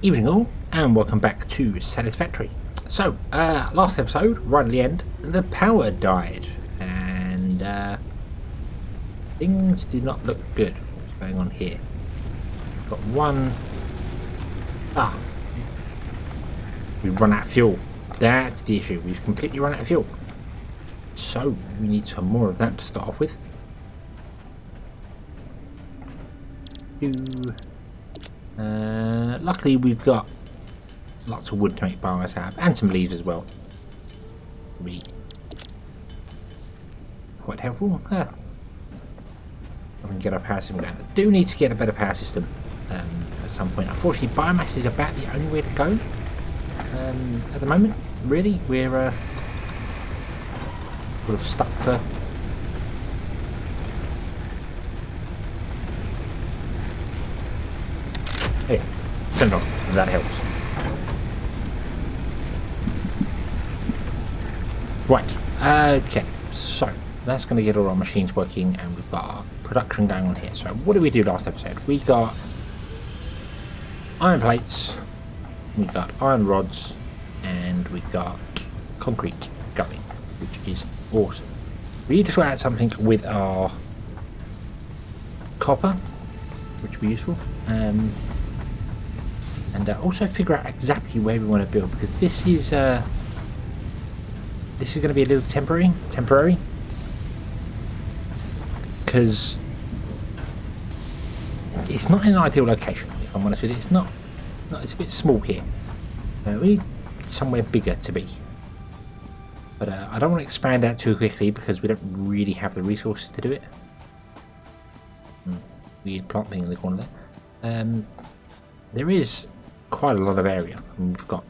Evening all, and welcome back to Satisfactory. So, last episode, right at the end, the power died, and things do not look good. What's going on here? We've got one... we've run out of fuel. That's the issue, we've completely run out of fuel. So, we need some more of that to start off with. Luckily we've got lots of wood to make biomass out of, and some leaves as well. Be quite helpful. I can get our power system going. I do need to get a better power system at some point. Unfortunately, biomass is about the only way to go at the moment. Really, we're sort of stuck for. Hey, turn it on. That helps. Right. Okay. So that's going to get all our machines working, and we've got our production going on here. So what did we do last episode? We got iron plates, we got iron rods, and we got concrete going, which is awesome. We need to sort out something with our copper, which will be useful. And also figure out exactly where we want to build, because this is going to be a little temporary, because it's not in an ideal location. If I'm honest with you, it's not. It's a bit small here. We need somewhere bigger to be. But I don't want to expand out too quickly because we don't really have the resources to do it. Weird plant thing in the corner there. There is quite a lot of area. I mean, we've got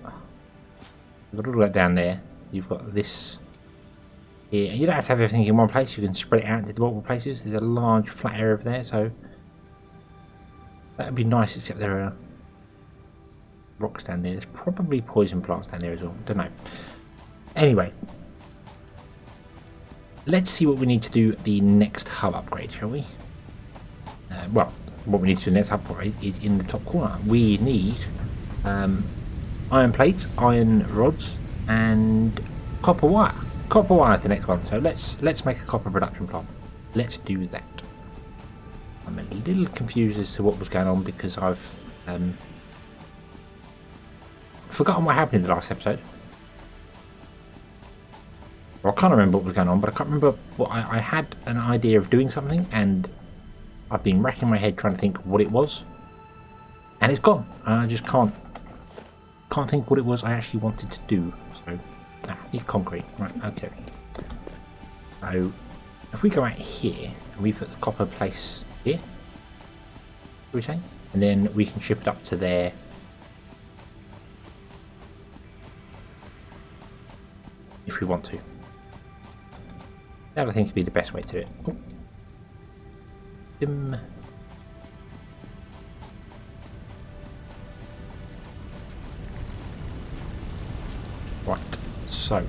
all that down there. You've got this here. You don't have to have everything in one place. You can spread it out into multiple places. There's a large flat area over there, so that would be nice. Except there are rocks down there. There's probably poison plants down there as well. Don't know. Anyway, let's see what we need to do the next hub upgrade, shall we? Well, what we need to do next upgrade is in the top corner. We need iron plates, iron rods, and copper wire. Copper wire is the next one. So let's make a copper production plant. Let's do that. I'm a little confused as to what was going on because I've forgotten what happened in the last episode. Well, I can't remember what was going on, but I can't remember what I had an idea of doing something, and I've been racking my head trying to think what it was, and it's gone. And I just can't think what it was I actually wanted to do. So, need concrete. Right, okay. So, if we go out here and we put the copper place here, what are we saying? And then we can ship it up to there. If we want to. That I think would be the best way to do it. Oh. Right, so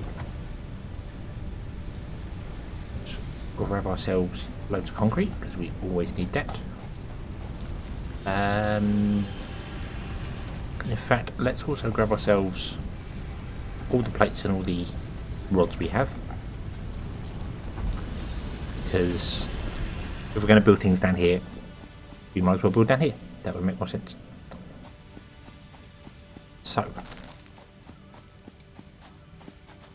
let's grab ourselves loads of concrete because we always need that. In fact, let's also grab ourselves all the plates and all the rods we have, because if we're going to build things down here, we might as well build down here. That would make more sense. So,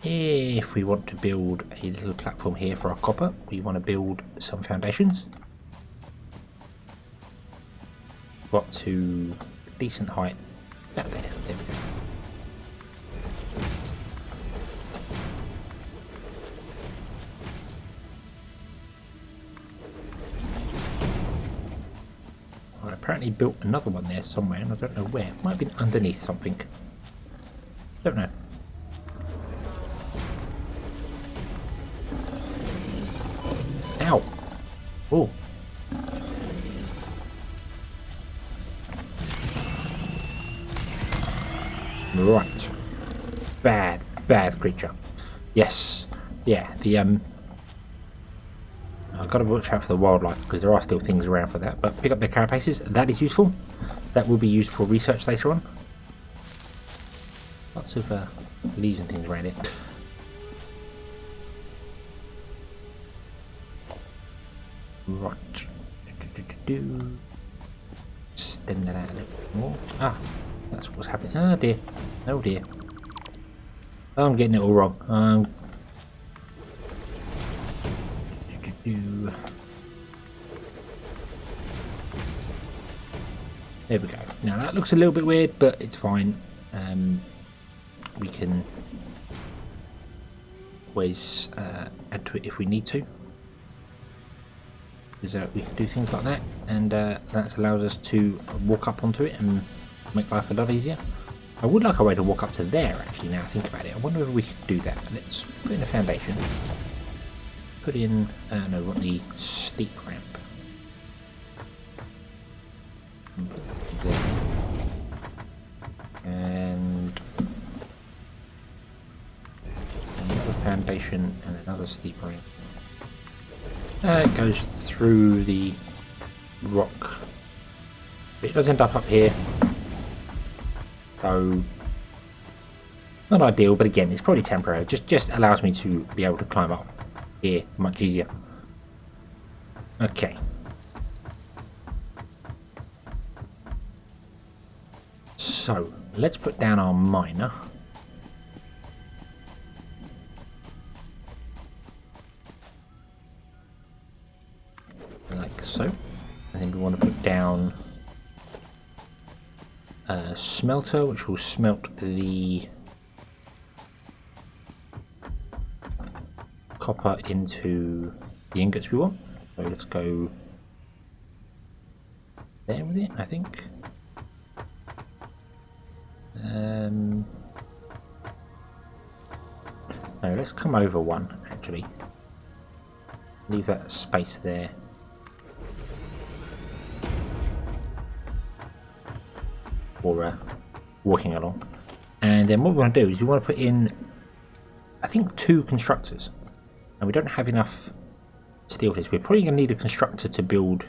if we want to build a little platform here for our copper, we want to build some foundations. Got to a decent height. About there. There we go. Apparently built another one there somewhere, and I don't know where. It might have been underneath something. Don't know. Ow! Oh. Right. Bad creature. Yes. Yeah, I've got to watch out for the wildlife because there are still things around for that. But pick up the carapaces, that is useful. That will be used for research later on. lots of leaves and things around here. Right. Extend that out a little bit more. Ah, that's what's happening. Oh dear. Oh dear. I'm getting it all wrong. There we go. Now that looks a little bit weird, but it's fine. We can always add to it if we need to. Because we can do things like that, and that's allowed us to walk up onto it and make life a lot easier. I would like a way to walk up to there, actually, now I think about it. I wonder if we could do that. Let's put in a foundation. Put in, no, we want the steep ramp. And another foundation and another steep ramp. It goes through the rock. It does end up here. So, not ideal, but again, it's probably temporary. Just allows me to be able to climb up here much easier. Okay. So, let's put down our miner. Like so. I think we want to put down a smelter, which will smelt the copper into the ingots we want. So let's go there with it, I think. No, let's come over one, actually. Leave that space there. For walking along. And then what we want to do is we want to put in, I think, 2 constructors. And we don't have enough steel here. We're probably going to need a constructor to build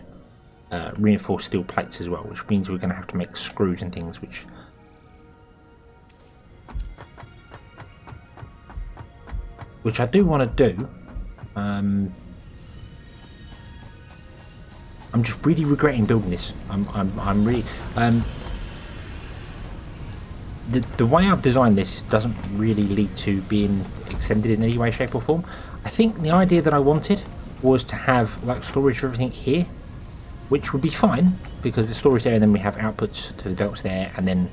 reinforced steel plates as well, which means we're going to have to make screws and things, which I do want to do. I'm just really regretting building this. I'm really the way I've designed this doesn't really lead to being extended in any way, shape or form. I think the idea that I wanted was to have like storage for everything here, which would be fine because the storage there, and then we have outputs to the belts there, and then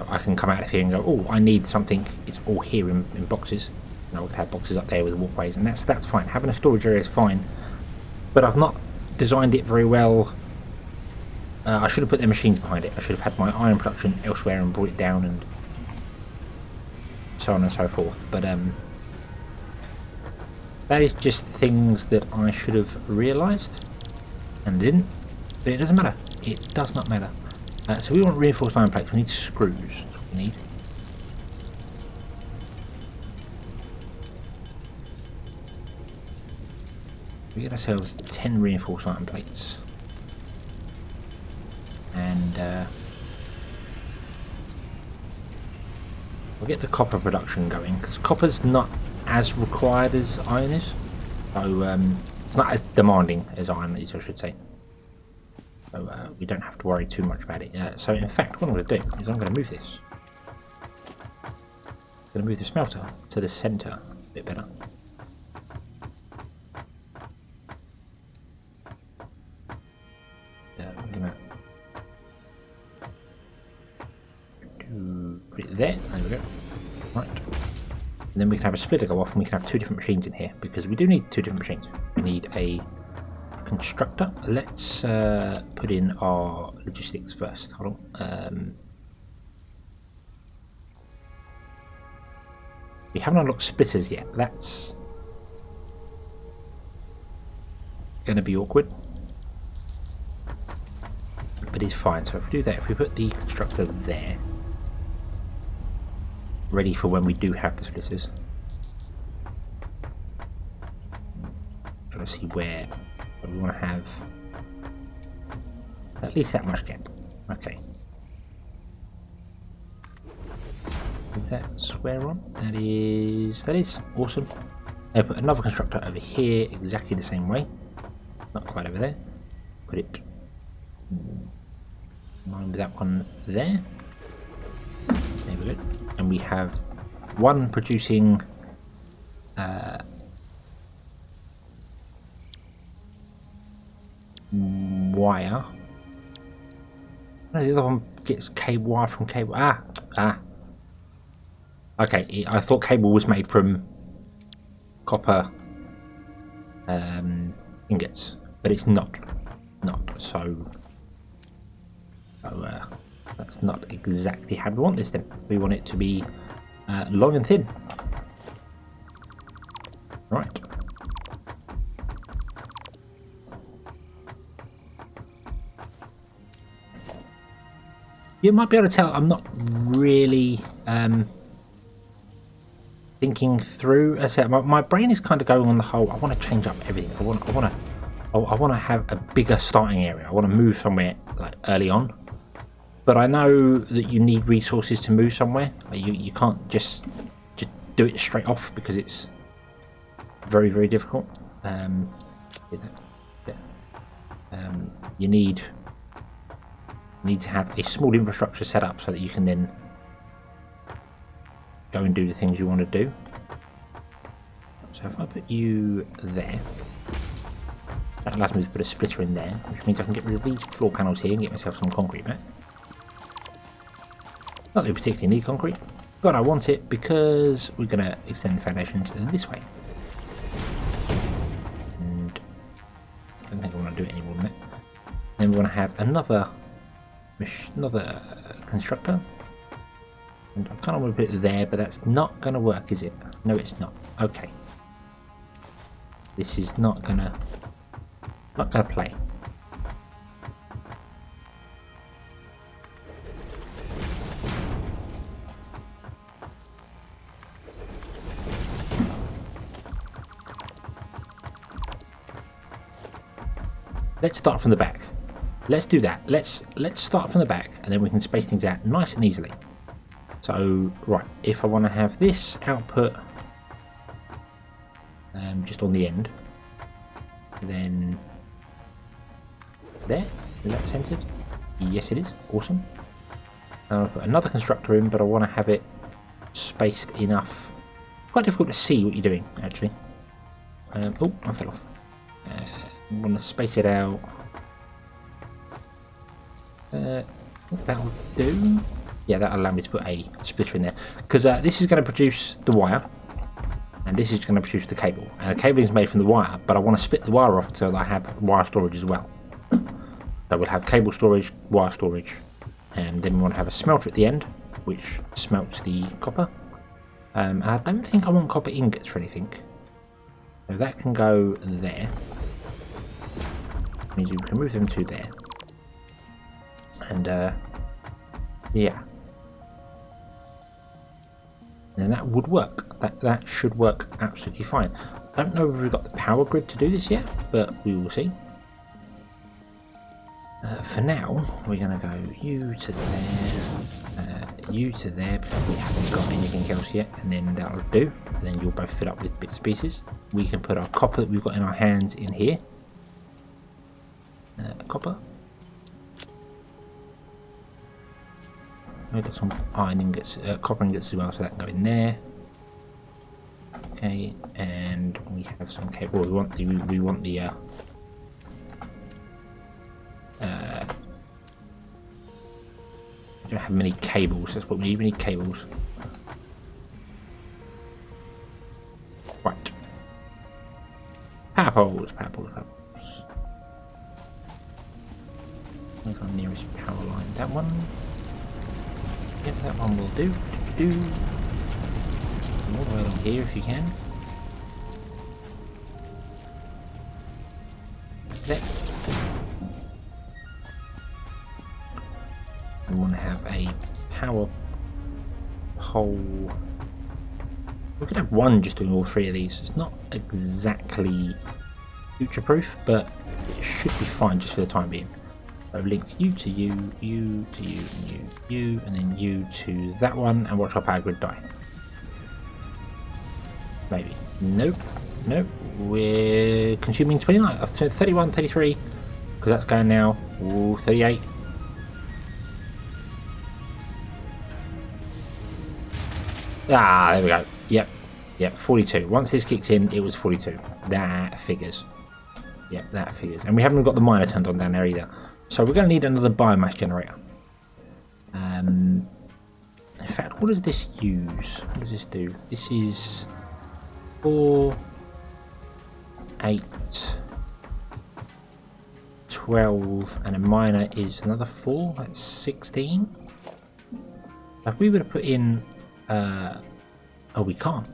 I can come out of here and go, oh, I need something. It's all here in boxes. We could have boxes up there with walkways, and that's fine. Having a storage area is fine, but I've not designed it very well. I should have put their machines behind it. I should have had my iron production elsewhere and brought it down, and so on and so forth. But that is just things that I should have realised and didn't. But it doesn't matter. It does not matter. So we want reinforced iron plates. We need screws. That's what we need. We get ourselves 10 reinforced iron plates. And we'll get the copper production going, because copper's not as required as iron is. So it's not as demanding as iron is, I should say. So we don't have to worry too much about it. So in fact, what I'm going to do is I'm going to move this. I'm going to move the smelter to the centre a bit better. I'm going to put it there. There we go. Right. And then we can have a splitter go off, and we can have 2 different machines in here, because we do need 2 different machines. We need a constructor. Let's put in our logistics first. Hold on. We haven't unlocked splitters yet. That's going to be awkward, but it's fine. So if we do that, if we put the constructor there, ready for when we do have the splitters. Trying to see where we want to have at least that much gap. Okay. Is that square on? That is awesome. Now put another constructor over here, exactly the same way. Not quite over there. Put it in line with that one there. There we go. And we have one producing wire. No, the other one gets cable wire from cable. Okay, I thought cable was made from copper ingots, but it's not. So that's not exactly how we want this then. We want it to be long and thin. Right. You might be able to tell I'm not really thinking through. As I said, my brain is kind of going on the whole. I want to change up everything. I want to have a bigger starting area. I want to move somewhere like early on. But I know that you need resources to move somewhere. You can't just do it straight off because it's very, very difficult. You need to have a small infrastructure set up so that you can then go and do the things you want to do. So if I put you there, that allows me to put a splitter in there, which means I can get rid of these floor panels here and get myself some concrete back. Not that we particularly need concrete, but I want it because we're going to extend the foundations this way. And I don't think I want to do it any more than that. Then we want to have another constructor. And I kind of want to put it there, but that's not going to work, is it? No, it's not. Okay. This is not gonna play. Let's start from the back. Let's do that. Let's start from the back, and then we can space things out nice and easily. So, right, if I want to have this output just on the end, then there, is that centered? Yes, it is. Awesome. I'll put another constructor in, but I want to have it spaced enough. Quite difficult to see what you're doing, actually. Oh, I fell off. I want to space it out. That'll do. Yeah, that'll allow me to put a splitter in there, because this is going to produce the wire, and this is going to produce the cable. And the cabling is made from the wire, but I want to split the wire off so that I have wire storage as well. So we'll have cable storage, wire storage, and then we want to have a smelter at the end, which smelts the copper. And I don't think I want copper ingots for anything, so that can go there. Means we can move them to there, and yeah. And that would work. That should work absolutely fine. I don't know if we've got the power grid to do this yet, but we will see. For now, we're going to go you to there, you to there, because we haven't got anything else yet, and then that'll do. And then you'll both fill up with bits and pieces. We can put our copper that we've got in our hands in here. Copper. We've got some iron ingots, copper ingots as well, so that can go in there. Okay, and we have some cable. We want the I don't have many cables. That's what we need. We need cables. Right. Power poles. Where's our nearest power line? That one. Yep, that one will do. All the way along here if you can. There. We want to have a power pole. We could have one just doing all three of these. It's not exactly future proof, but it should be fine just for the time being. So link you to you, you to you, and you, and then you to that one, and watch our power grid die. Maybe. Nope. Nope. We're consuming 29, 31, 33, because that's going now. Ooh, 38. Ah, there we go. Yep. Yep, 42. Once this kicked in, it was 42. That figures. Yep, that figures. And we haven't got the miner turned on down there either. So we're going to need another biomass generator. In fact, what does this use? What does this do? This is 4, 8, 12, and a miner is another 4. That's 16. If we were to put in... oh, we can't.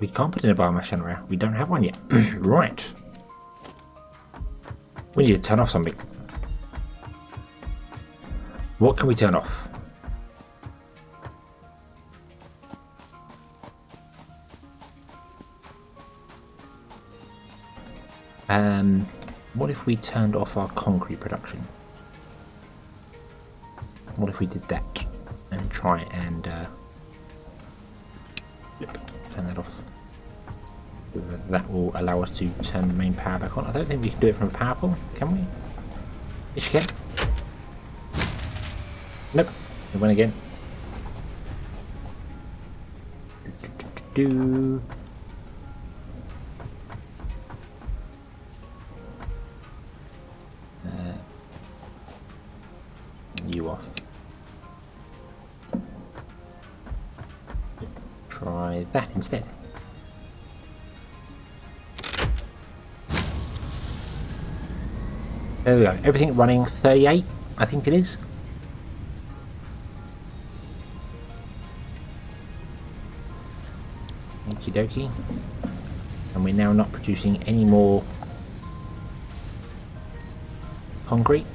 We can't put in a biomass generator. We don't have one yet. Right. We need to turn off something. What can we turn off? What if we turned off our concrete production? What if we did that and try and turn that off? That will allow us to turn the main power back on. I don't think we can do it from a power pole, can we? Yes, you can. Nope. It went again. You off. Try that instead. There we go. Everything running 38, I think it is. Okie dokie. And we're now not producing any more concrete.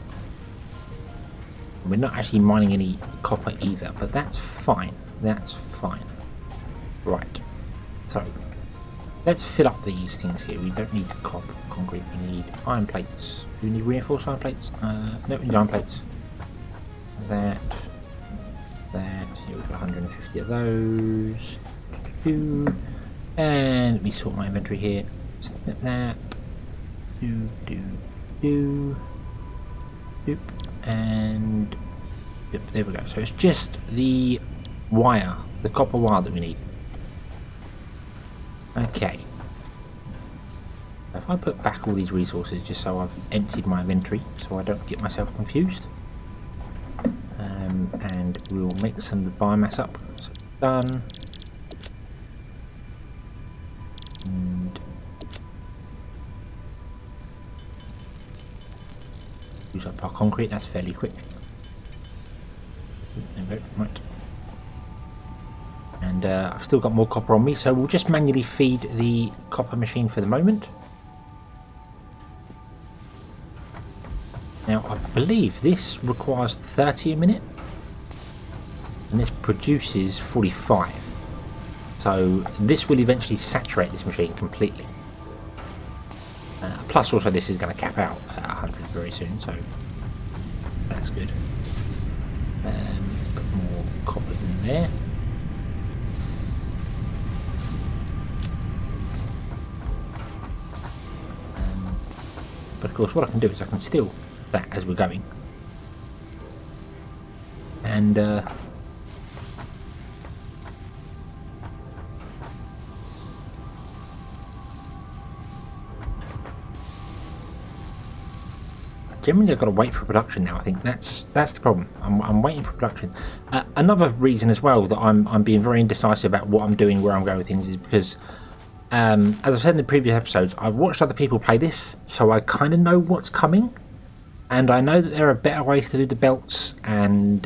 We're not actually mining any copper either, but that's fine. That's fine. Right. So, let's fill up these things here. We don't need copper, concrete. We need iron plates. Do we need reinforced iron plates? No, we need iron plates. That. Here we've got 150 of those. And let me sort my inventory here. That. And yep, there we go. So it's just the wire, the copper wire that we need. Okay. If I put back all these resources just so I've emptied my inventory so I don't get myself confused. And we'll make some of the biomass up. So done. And use up our concrete, that's fairly quick. There we go, right. And I've still got more copper on me, so we'll just manually feed the copper machine for the moment. Now, I believe this requires 30 a minute, and this produces 45. So this will eventually saturate this machine completely. Plus, also, this is going to cap out at 100 very soon, so that's good. Put more copper in there. But of course, what I can do is I can steal that as we're going, and generally I've got to wait for production now. I think that's the problem. I'm waiting for production. Another reason as well that I'm being very indecisive about what I'm doing, where I'm going with things, is because as I said in the previous episodes, I've watched other people play this, so I kind of know what's coming, and I know that there are better ways to do the belts, and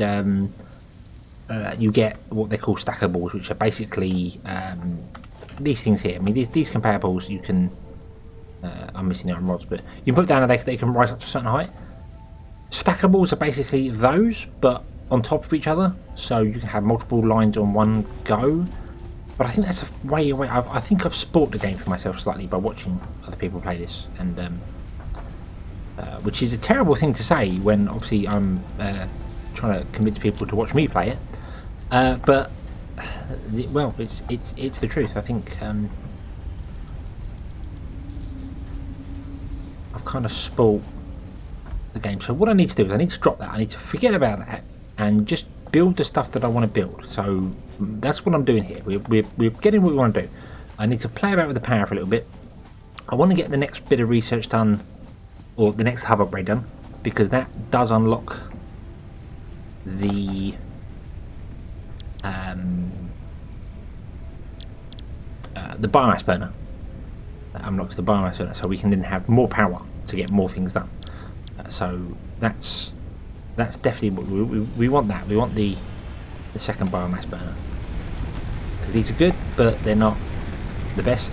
you get what they call stackables, which are basically these things here. I mean, these comparables you can. I'm missing the iron rods, but you can put down and they can rise up to a certain height. Stackables are basically those, but on top of each other, so you can have multiple lines on one go. But I think that's a way away. I think I've spoilt the game for myself slightly by watching other people play this, and which is a terrible thing to say when obviously I'm trying to convince people to watch me play it. But well, it's the truth. I think I've kind of spoiled the game. So what I need to do is I need to drop that. I need to forget about that and just build the stuff that I want to build. So that's what I'm doing here. We're getting what we want to do. I need to play about with the power for a little bit. I want to get the next bit of research done, or the next hub upgrade done, because that does unlock the biomass burner. That unlocks the biomass burner, so we can then have more power to get more things done. So that's definitely what we want. That we want the second biomass burner. These are good, but they're not the best.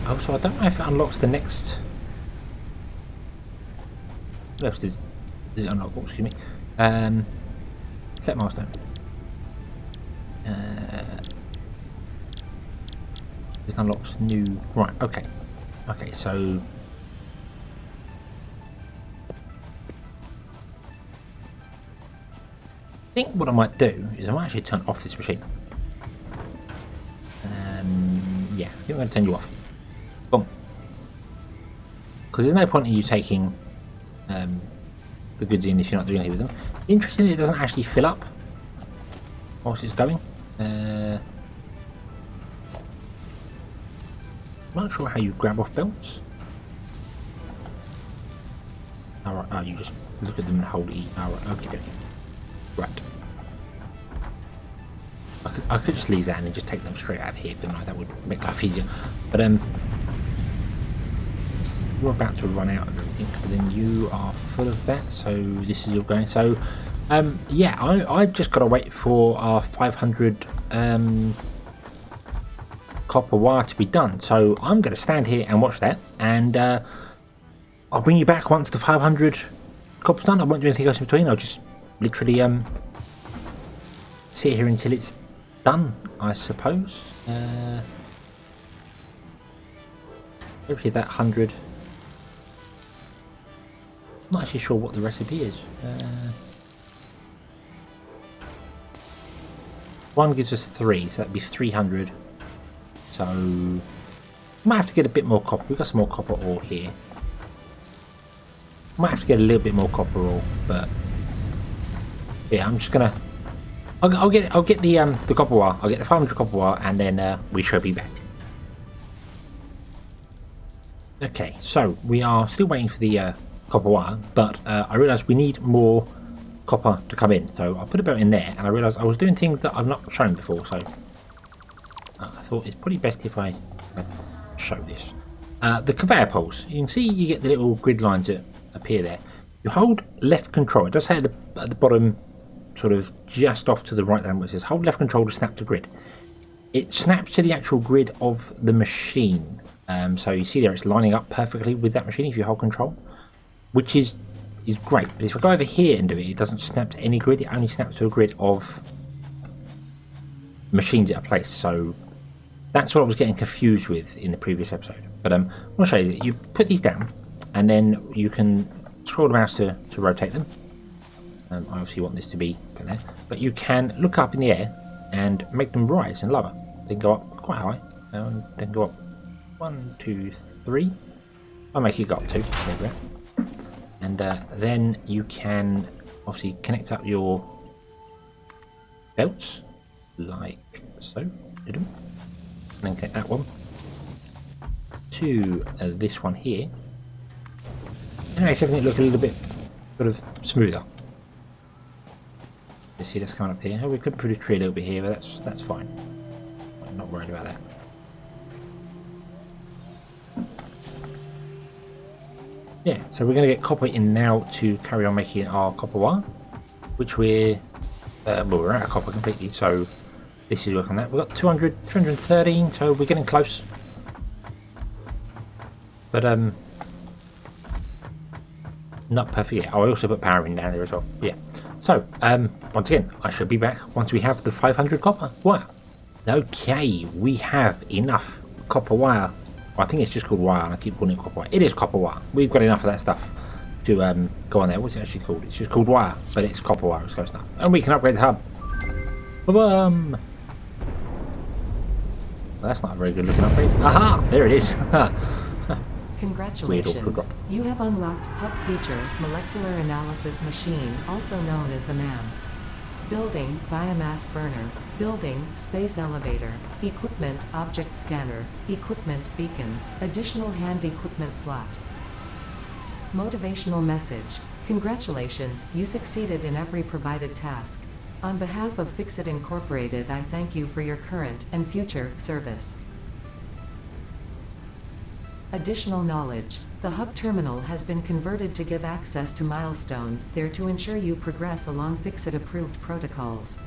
Also, I don't know if it unlocks the next. No, does it unlock? Oh, excuse me. Set milestone. It unlocks new. Right. Okay. Okay. So. I think what I might do is I might actually turn off this machine. Yeah, I think I'm going to turn you off. Boom. Because there's no point in you taking the goods in if you're not doing anything with them. Interestingly, it doesn't actually fill up whilst it's going. I'm not sure how you grab off belts. Alright, oh, you just look at them and hold E. Alright, okay. Right. I could just leave that and then just take them straight out of here, couldn't I? That would make life easier. But you're about to run out of everything, but then you are full of that, so this is all going. So yeah, I've just got to wait for our 500 copper wire to be done. So I'm going to stand here and watch that, and I'll bring you back once the 500 copper's done. I won't do anything else in between. I'll just literally sit here until it's done, I suppose. Hopefully that 100. I'm not actually sure what the recipe is. One gives us 3, so that'd be 300. So might have to get a bit more copper. We've got some more copper ore here. Might have to get a little bit more copper ore, but yeah, I'm just gonna. I'll get the copper wire. I'll get the 500 copper wire, and then we shall be back. Okay, so we are still waiting for the copper wire, but I realised we need more copper to come in. So I put a belt in there, and I realised I was doing things that I've not shown before. So I thought it's probably best if I show this. The conveyor poles. You can see you get the little grid lines that appear there. You hold left control. It does say at the bottom, sort of just off to the right hand, where it says hold left control to snap to grid. It snaps to the actual grid of the machine. So you see there, it's lining up perfectly with that machine if you hold control, which is great. But if I go over here and do it, it doesn't snap to any grid. It only snaps to a grid of machines that are placed. So that's what I was getting confused with in the previous episode. But I want to show you that you put these down, and then you can scroll the mouse to rotate them. I obviously want this to be there, but you can look up in the air and make them rise and lower. They can go up quite high, and then go up 1, 2, 3. I'll make it go up 2. There we go. And then you can obviously connect up your belts like so. And then connect that one to this one here. And it makes everything look a little bit sort of smoother. You see that's coming up here. Oh, we're clipping through the tree a little bit here, but that's fine. I'm not worried about that. Yeah, so we're going to get copper in now to carry on making our copper wire, which we're we're out of copper completely, so this is working on that. We've got 200, 213, so we're getting close. But not perfect yet. Oh, I also put power in down there as well. Yeah. So once again, I shall be back once we have the 500 copper wire. Okay, we have enough copper wire. I think it's just called wire, and I keep calling it copper wire. It is copper wire. We've got enough of that stuff to go on there. What's it actually called? It's just called wire, but it's copper wire. It's close enough. And we can upgrade the hub. Ba-bum! Well, that's not a very good looking upgrade. Aha! There it is. Congratulations. You have unlocked Hub Feature Molecular Analysis Machine, also known as the MAM. Building, Biomass Burner. Building, Space Elevator. Equipment, Object Scanner. Equipment, Beacon. Additional Hand Equipment Slot. Motivational Message. Congratulations, you succeeded in every provided task. On behalf of FICSIT Incorporated, I thank you for your current and future service. Additional knowledge. The hub terminal has been converted to give access to milestones there to ensure you progress along FICSIT-approved protocols.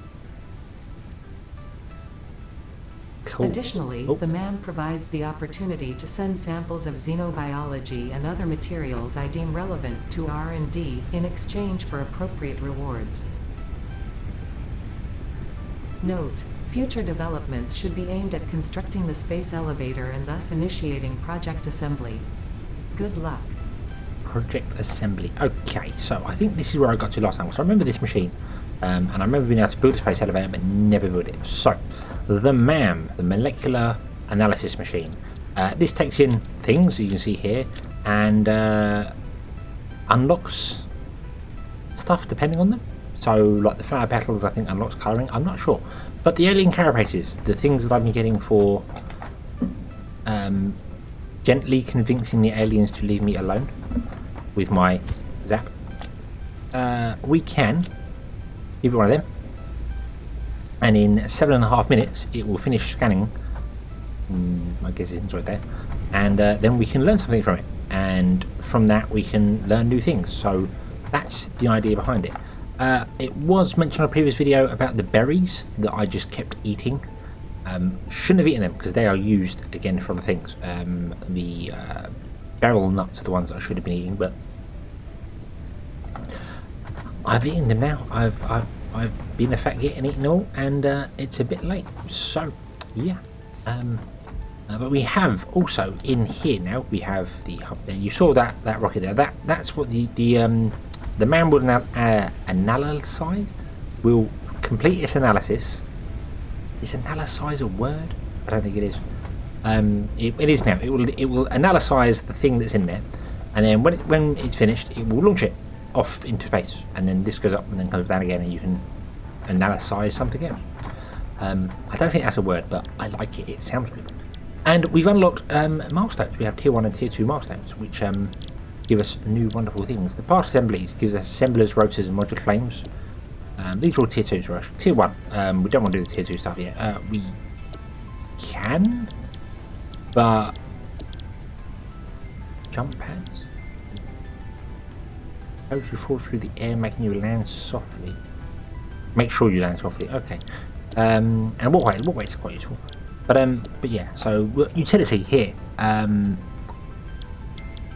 Cool. Additionally, the MAM provides the opportunity to send samples of xenobiology and other materials I deem relevant to R&D in exchange for appropriate rewards. Note: future developments should be aimed at constructing the space elevator and thus initiating project assembly. Good luck. Project assembly. Okay, so I think this is where I got to last time. So I remember this machine, and I remember being able to build a space elevator, but never build it. So, the MAM, the Molecular Analysis Machine. This takes in things, you can see here, and unlocks stuff depending on them. So, like the flower petals, I think unlocks colouring. I'm not sure. But the alien carapaces, the things that I've been getting for gently convincing the aliens to leave me alone with my zap, we can give it one of them, and in 7.5 minutes it will finish scanning. I guess it's right there, and then we can learn something from it, and from that we can learn new things. So that's the idea behind it. It was mentioned in a previous video about the berries that I just kept eating. Shouldn't have eaten them because they are used again for other things. The barrel nuts are the ones that I should have been eating, but I've eaten them now. I've been a fat git and eaten all, and it's a bit late. So yeah. But we have also in here now. We have the hub there. You saw that rocket there. That's what the MAM will analyze. Will complete its analysis. Is analyze a word? I don't think it is. It is now. It will analyze the thing that's in there, and then when it's finished, it will launch it off into space, and then this goes up and then comes down again, and you can analyze something else. I don't think that's a word, but I like it. It sounds good. And we've unlocked milestones. We have tier 1 and tier 2 milestones, which give us new wonderful things. The part assemblies gives us assemblers, rotors, and modular flames. These are all tier 2s, right? Tier 1, we don't want to do the tier 2 stuff yet. We can, but jump pads. As you fall through the air, making you land softly. Make sure you land softly. Okay. And walkways are quite useful. But yeah. So utility here.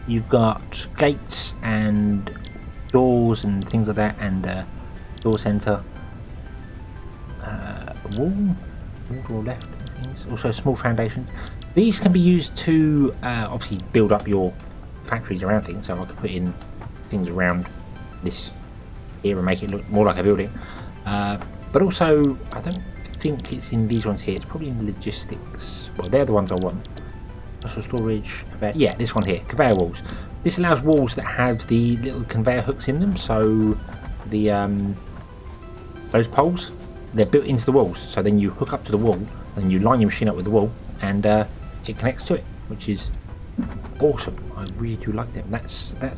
You've got gates and doors and things like that, and door center, wall door left, things. Also small foundations. These can be used to obviously build up your factories around things. So I could put in things around this here and make it look more like a building. But also, I don't think it's in these ones here. It's probably in logistics. Well, they're the ones I want. Also storage, conveyor. Yeah, this one here, conveyor walls. This allows walls that have the little conveyor hooks in them. So the those poles, they're built into the walls. So then you hook up to the wall, and you line your machine up with the wall, and it connects to it, which is awesome. I really do like them. That's I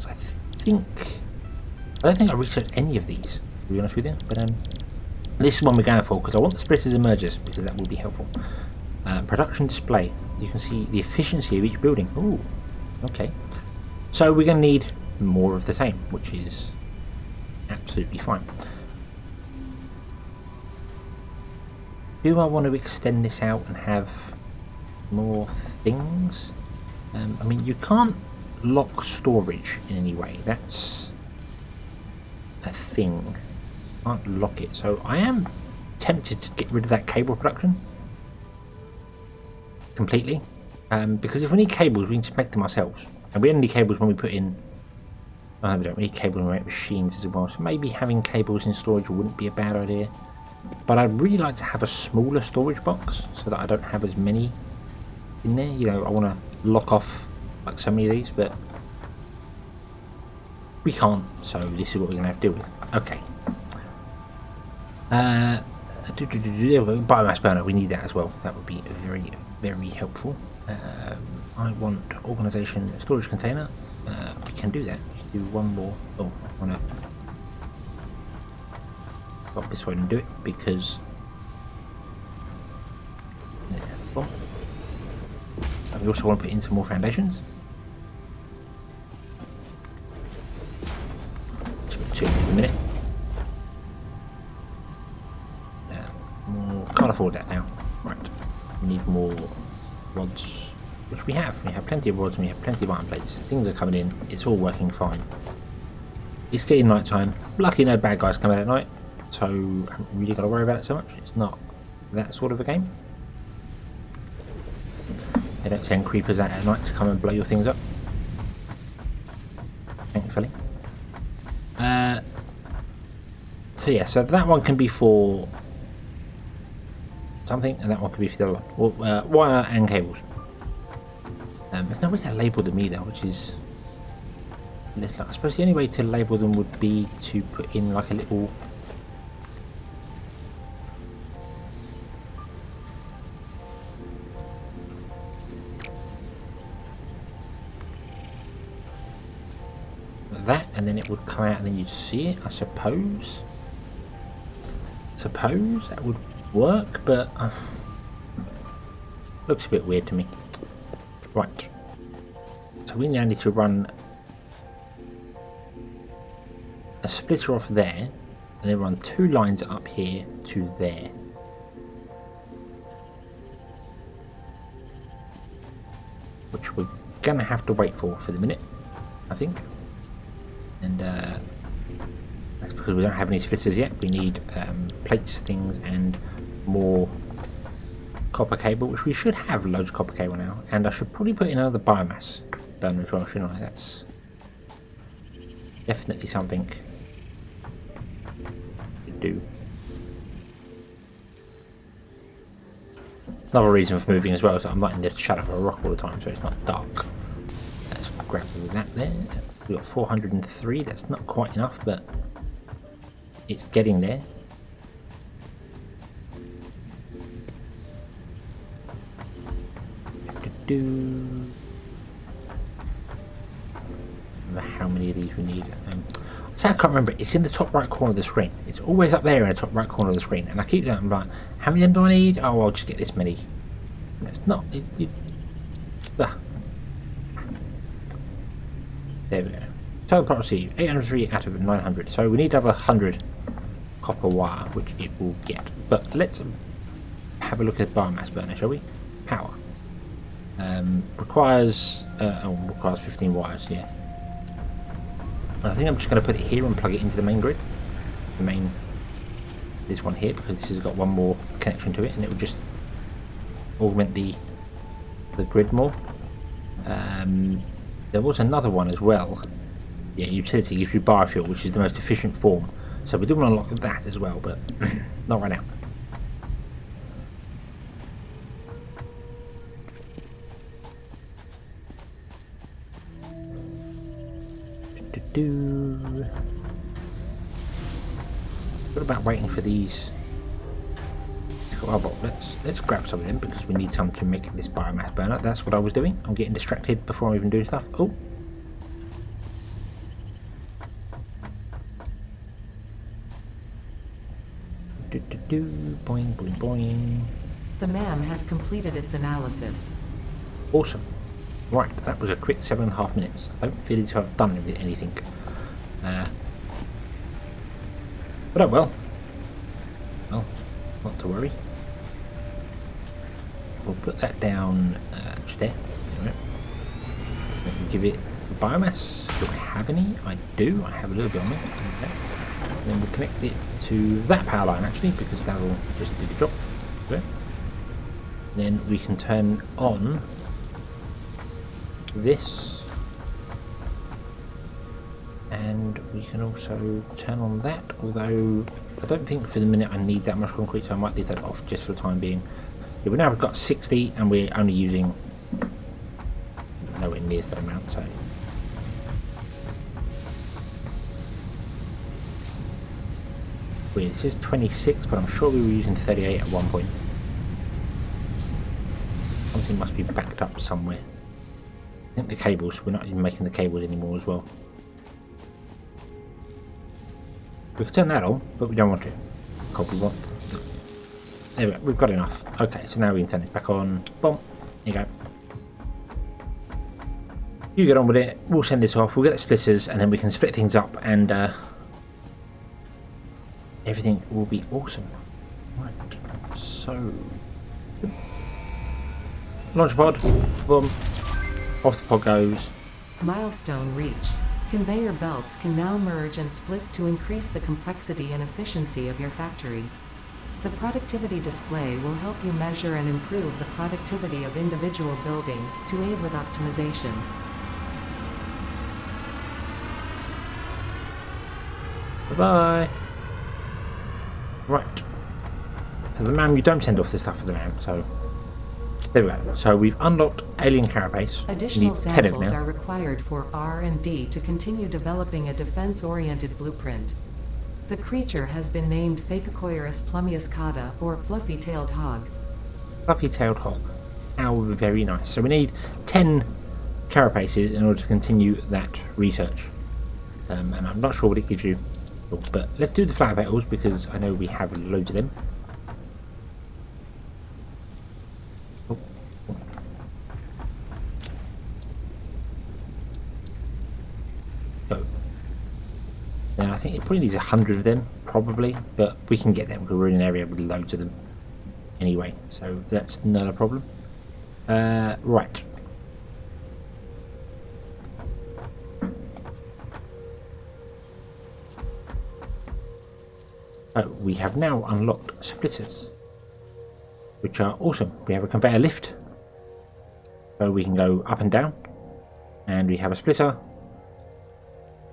don't think I researched any of these, to be honest with you. But this is one we're going for because I want the splitters and mergers, because that will be helpful. Production display. You can see the efficiency of each building. Ooh, okay. So we're going to need more of the same, which is absolutely fine. Do I want to extend this out and have more things? I mean, you can't lock storage in any way. That's a thing. Can't lock it. So I am tempted to get rid of that cable production. completely. Because if we need cables, we can just make them ourselves. And we only need cables when we put in... we don't need cables when we make machines as well. So maybe having cables in storage wouldn't be a bad idea. But I'd really like to have a smaller storage box so that I don't have as many in there. You know, I want to lock off like so many of these, but we can't. So this is what we're going to have to deal with. Okay. Biomass burner, we need that as well. That would be very, very helpful. I want organisation storage container. We can do that. We can do one more. Oh, I want to go this way and do it because. Yeah, we also want to put in some more foundations. Just put 2 for a minute. Can't afford that now. Right. We need more rods, which we have. We have plenty of rods and we have plenty of iron plates. Things are coming in. It's all working fine. It's getting night time. Luckily no bad guys come out at night, so I haven't really got to worry about it so much. It's not that sort of a game. They don't send creepers out at night to come and blow your things up. Thankfully. So yeah, so that one can be for something, and that one could be for the other one. Well, wire and cables. There's no way to label them either, which is a little. I suppose the only way to label them would be to put in like a little. That, and then it would come out, and then you'd see it. I suppose. Suppose that would work, but looks a bit weird to me. Right, so we now need to run a splitter off there and then run 2 lines up here to there. Which we're gonna have to wait for the minute, I think. And that's because we don't have any splitters yet. We need plates, things, and more copper cable, which we should have loads of copper cable now. And I should probably put in another biomass burner as well, shouldn't I? That's definitely something to do. Another reason for moving as well is that I'm not in the shadow of a rock all the time, so it's not dark. Let's grab that there. We've got 403, that's not quite enough, but it's getting there. How many of these we need? So I can't remember. It's in the top right corner of the screen. It's always up there in the top right corner of the screen, and I keep going. I'm like, how many of them do I need? Oh, I'll just get this many. And it's not. There we go. Total plot received 803 out of 900. So we need to have 100 copper wire, which it will get. But let's have a look at biomass burner, shall we? Power. Requires 15 wires, yeah. And I think I'm just going to put it here and plug it into the main grid. This one here, because this has got one more connection to it, and it will just augment the grid more. There was another one as well. Yeah, utility gives you biofuel, which is the most efficient form. So we do want to unlock that as well, but not right now. What about waiting for these? Well, let's grab some of them because we need some to make this biomass burner. That's what I was doing. I'm getting distracted before I'm even doing stuff. Oh. Boing, boing, boing. The MAM has completed its analysis. Awesome. Right, that was a quick 7.5 minutes. I don't feel as if I've done anything. But oh well. Well, not to worry. We'll put that down just there. Give it biomass. Do I have any? I do. I have a little bit on me. Okay. Then we'll connect it to that power line actually, because that'll just do the job. Okay. Then we can turn on this, and we can also turn on that, although I don't think for the minute I need that much concrete, so I might leave that off just for the time being. Yeah, but now we've got 60 and we're only using nowhere near that amount, so weird. It says 26, but I'm sure we were using 38 at one point. Something must be backed up somewhere. I think the cables, we're not even making the cables anymore as well. We can turn that on, but we don't want to. Cool, we want. There we go, we've got enough. Okay, so now we can turn this back on. Boom. There you go. You get on with it. We'll send this off. We'll get the splitters, and then we can split things up, and everything will be awesome. Right. So, launch pod. Boom. Off the pod goes. Milestone reached. Conveyor belts can now merge and split to increase the complexity and efficiency of your factory. The productivity display will help you measure and improve the productivity of individual buildings to aid with optimization. Bye-bye. Right. So the man, you don't send off the stuff for the man, so there we go. So we've unlocked alien carapace. Additional samples are required for R&D to continue developing a defense-oriented blueprint. The creature has been named Phacocoirus plumiuscata, or fluffy-tailed hog. Fluffy-tailed hog. How very nice. So we need 10 carapaces in order to continue that research. And I'm not sure what it gives you. But let's do the flower petals because I know we have loads of them. So, now I think it probably needs 100 of them, probably, but we can get them because we're in an area with loads of them anyway, so that's not a problem. Right. We have now unlocked splitters, which are awesome. We have a conveyor lift, so we can go up and down, and we have a splitter.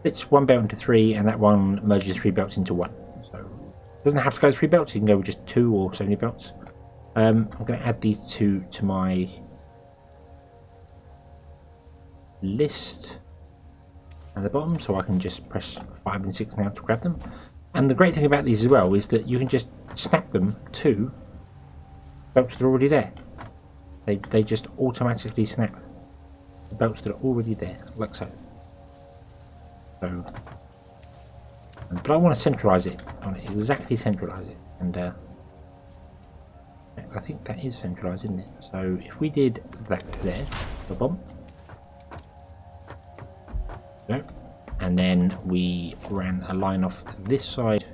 Splits one belt into 3, and that one merges 3 belts into 1. So it doesn't have to go 3 belts, you can go with just 2 or so many belts. I'm going to add these two to my list at the bottom, so I can just press 5 and 6 now to grab them. And the great thing about these as well is that you can just snap them to belts that are already there. They just automatically snap the belts that are already there, like so. But I want to centralise it. I want to exactly centralise it. And I think that is centralised, isn't it? So if we did that there, the bomb. No. And then we ran a line off this side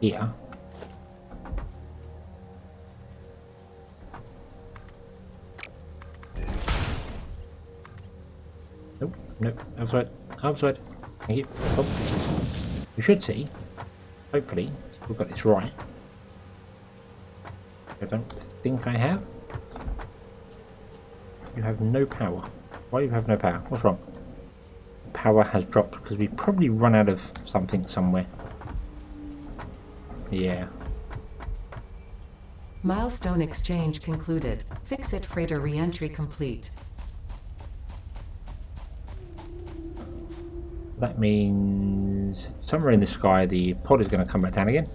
here. Nope, nope, outside, outside. Thank you. Oh. You should see, hopefully, we've got this right. I don't think I have. You have no power. Why do you have no power? What's wrong? Power has dropped because we've probably run out of something somewhere. Yeah. Milestone exchange concluded. FICSIT freighter re-entry complete. That means somewhere in the sky the pod is going to come back down again.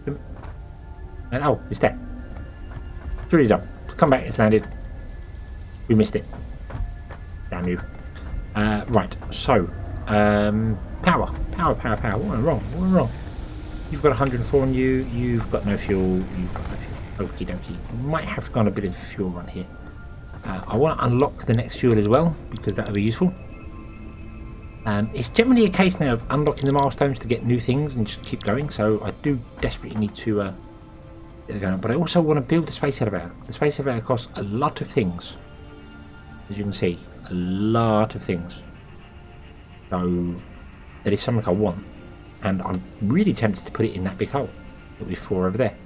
And oh, it's there. It's already done. Come back, it's landed. We missed it. Damn you. Right, so power. What went wrong? What went wrong? You've got 104 on you, you've got no fuel, you've got no fuel. Okie dokie. Might have gone a bit of a fuel run here. I want to unlock the next fuel as well, because that will be useful. It's generally a case now of unlocking the milestones to get new things and just keep going, so I do desperately need to get it going. But I also want to build the space elevator. The space elevator costs a lot of things. As you can see, a lot of things. So there is something I want, and I'm really tempted to put it in that big hole. It'll be 4 over there.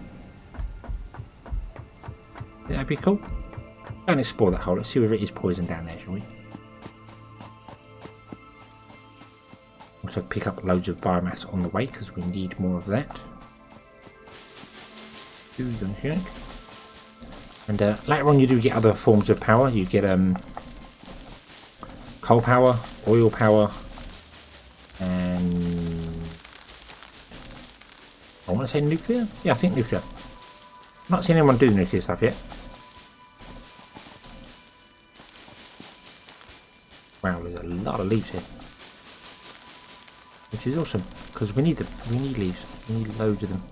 That'd be cool. Go and explore that hole. Let's see whether it is poison down there, shall we? Also pick up loads of biomass on the way because we need more of that. And later on you do get other forms of power. You get coal power, oil power, and I want to say nuclear? Yeah, I think nuclear. Not seen anyone do nuclear stuff yet. Wow, there's a lot of leaves here. Which is awesome, because we need them. We need leaves. We need loads of them.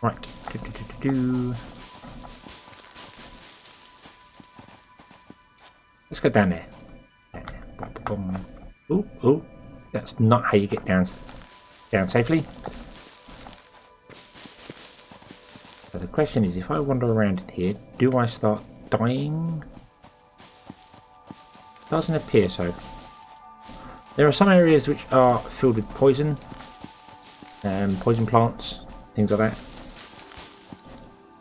Right. Let's go down there. Oh, oh, that's not how you get down safely. So the question is, if I wander around in here, do I start dying? Doesn't appear so. There are some areas which are filled with poison, poison plants, things like that,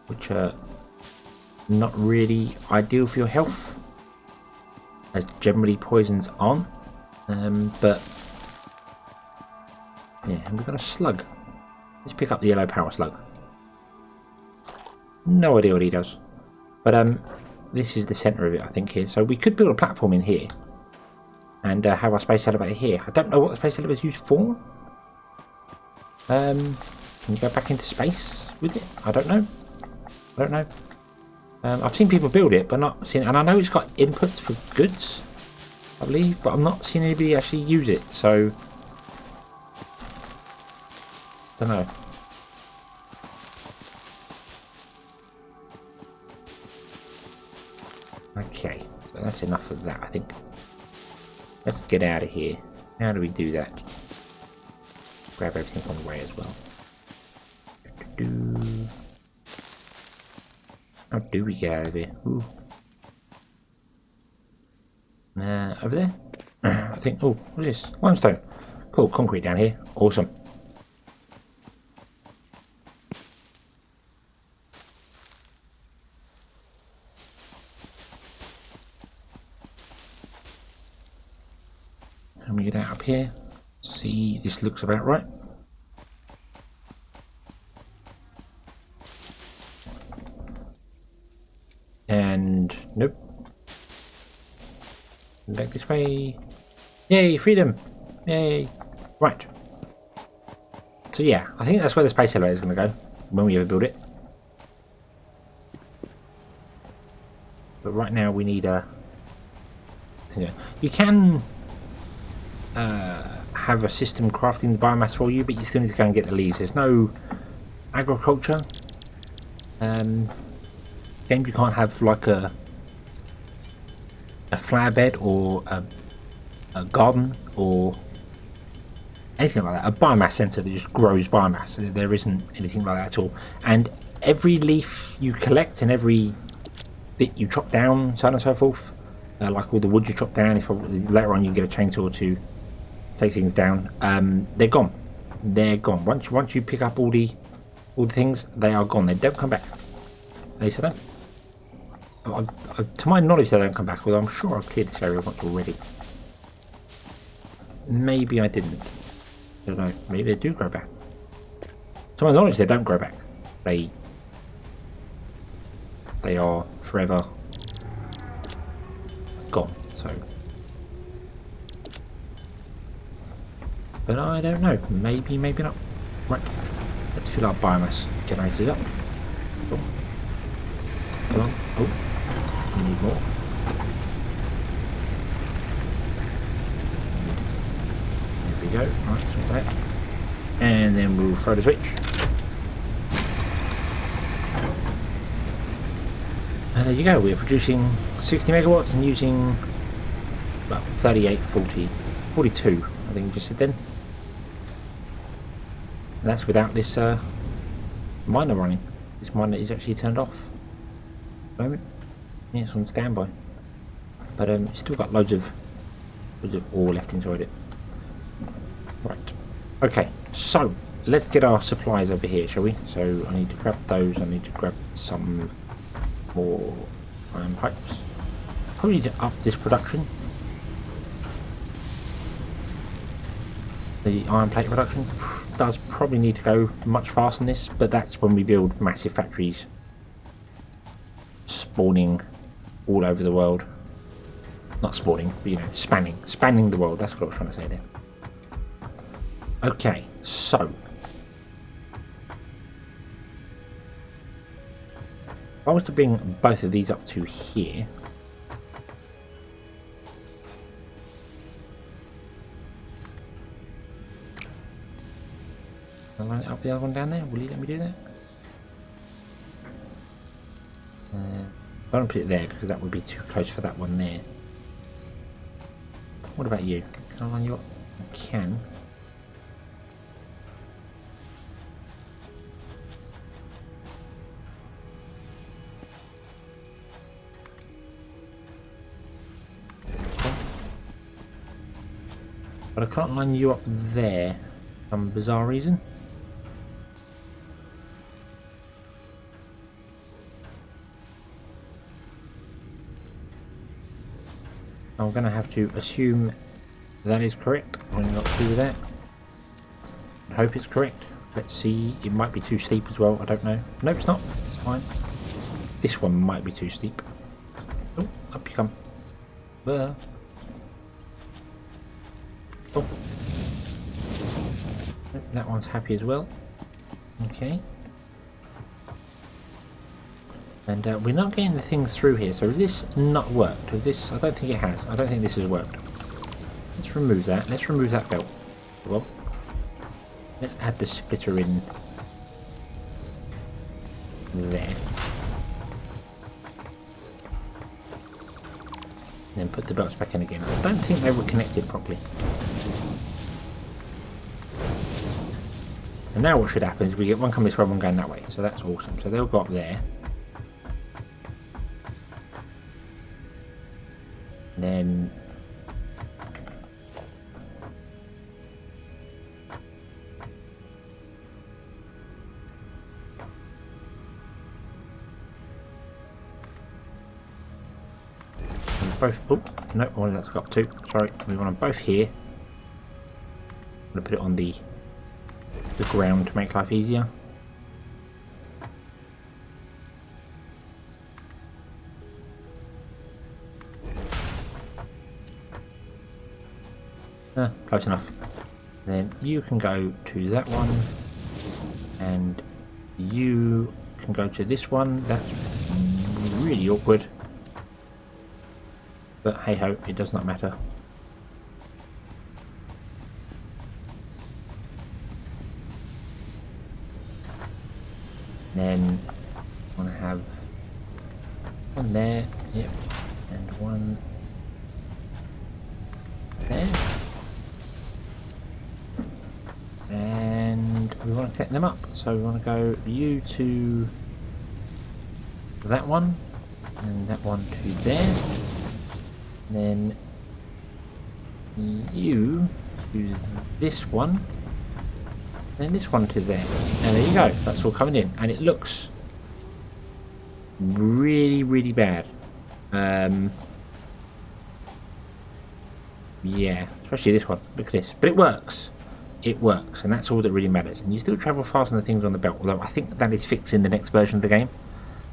which are not really ideal for your health, as generally poisons aren't. But yeah, and we've got a slug. Let's pick up the yellow power slug. No idea what he does, but this is the centre of it, I think, here. So we could build a platform in here and have our space elevator here. I don't know what the space elevator is used for. Can you go back into space with it? I don't know. I don't know. I've seen people build it, but not seen. And I know it's got inputs for goods, I believe, but I'm not seeing anybody actually use it. So I don't know. Okay, so that's enough of that, I think. Let's get out of here. How do we do that? Grab everything on the way as well. How do we get out of here? Ooh. Over there? I think. Oh, what is this? Limestone. Cool, concrete down here. Awesome. Can we get out up here? See, this looks about right. And nope. Back this way. Yay, freedom! Yay! Right. So yeah, I think that's where the space elevator is going to go when we ever build it. But right now we need a. You can have a system crafting the biomass for you, but you still need to go and get the leaves. There's no agriculture. Game, you can't have like a flower bed or a garden or anything like that. A biomass center that just grows biomass. There isn't anything like that at all. And every leaf you collect and every bit you chop down, so on and so forth, like all the wood you chop down, if later on you get a chainsaw to take things down, they're gone. They're gone. Once you pick up all the things, they are gone. They don't come back. They say that. To my knowledge, they don't come back. Although I'm sure I've cleared this area once already. Maybe I didn't. I don't know. Maybe they do grow back. To my knowledge, they don't grow back. They are forever gone. So, but I don't know. Maybe, maybe not. Right. Let's fill our biomass generators up. Cool. Come on. Oh, we need more. There we go. Right, so that. And then we'll throw the switch. And there you go. We're producing 60 megawatts and using, well, 38, 40, 42, I think you just said then. And that's without this miner running. This miner is actually turned off at the moment. Yeah, it's on standby. But it's still got loads of ore left inside it. Right. Okay, so let's get our supplies over here, shall we? So I need to grab those. I need to grab some more iron pipes. Probably need to up this production. The iron plate production does probably need to go much faster than this, but that's when we build massive factories spawning all over the world. Not spawning, but you know, spanning the world. That's what I was trying to say there. Okay, so if I was to bring both of these up to here, I'll line it up the other one down there. Will you let me do that? I don't put it there because that would be too close for that one there. What about you? Can I line you up? I can. But I can't line you up there for some bizarre reason. I'm going to have to assume that is correct. I'm not sure with that. I hope it's correct. Let's see. It might be too steep as well. I don't know. Nope, it's not. It's fine. This one might be too steep. Oh, up you come. There. Oh. That one's happy as well. Okay. And we're not getting the things through here, so has this not worked? Has this? I don't think it has. I don't think this has worked. Let's remove that. Let's remove that belt. Well, let's add the splitter in there. Then put the belts back in again. I don't think they were connected properly. And now what should happen is we get one coming this way, one going that way. So that's awesome. So they'll go up there. Then both. Oh no! I wanted that to go up too. Sorry, we want them both here. I'm gonna put it on the ground to make life easier. Close enough. Then you can go to that one, and you can go to this one. That's really awkward, but hey ho, it does not matter. Then I want to have one there, yep, and one there. And we want to connect them up, so we want to go you to that one, and that one to there, and then you to this one, and this one to there, and there you go. That's all coming in, and it looks really bad. Yeah, especially this one. Look at this, but it works. It works, and that's all that really matters. And you still travel faster than the things on the belt, although I think that is fixed in the next version of the game.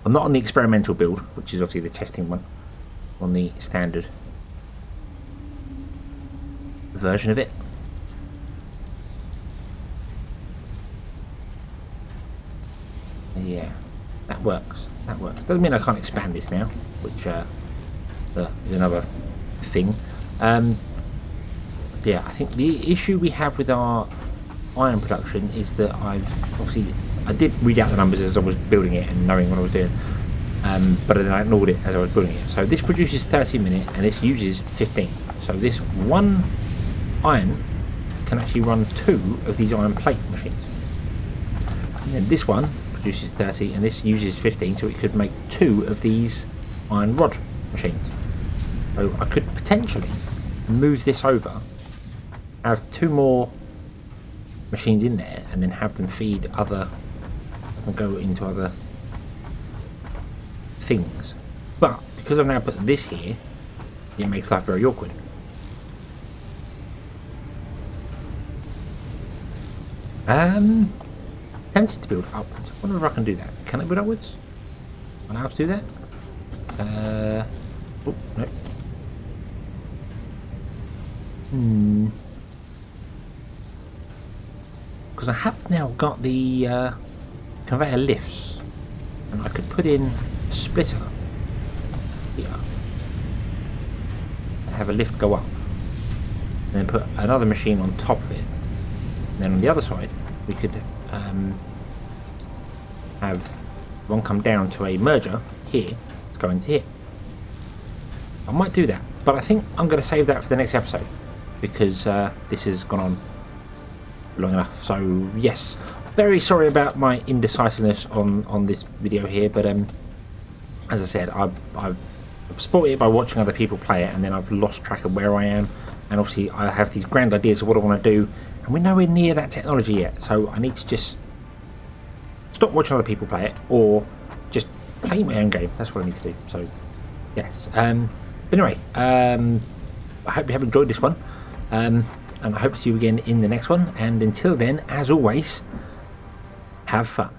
I'm not on the experimental build, which is obviously the testing one, on the standard version of it. Yeah, that works. That works. Doesn't mean I can't expand this now, which is another thing. Yeah, I think the issue we have with our iron production is that I did read out the numbers as I was building it and knowing what I was doing, but then I ignored it as I was building it. So this produces 30 a minute and this uses 15. So this one iron can actually run 2 of these iron plate machines. And then this one produces 30 and this uses 15, so it could make 2 of these iron rod machines. So I could potentially move this over, have 2 more machines in there and then have them feed other and go into other things. But because I've now put this here, it makes life very awkward. Tempted to build upwards. I wonder if I can do that. Can I build upwards? Am I allowed to do that? Oh, no. Because I have now got the conveyor lifts, and I could put in a splitter here and have a lift go up, and then put another machine on top of it. And then on the other side, we could have one come down to a merger here to go into here. I might do that, but I think I'm going to save that for the next episode because this has gone on long enough. So yes, very sorry about my indecisiveness on this video here, but as I said, I've spoiled it by watching other people play it, and then I've lost track of where I am, and obviously I have these grand ideas of what I want to do, and we're nowhere near that technology yet, so I need to just stop watching other people play it, or just play my own game. That's what I need to do. So yes, but anyway, I hope you have enjoyed this one, and I hope to see you again in the next one, and until then, as always, have fun.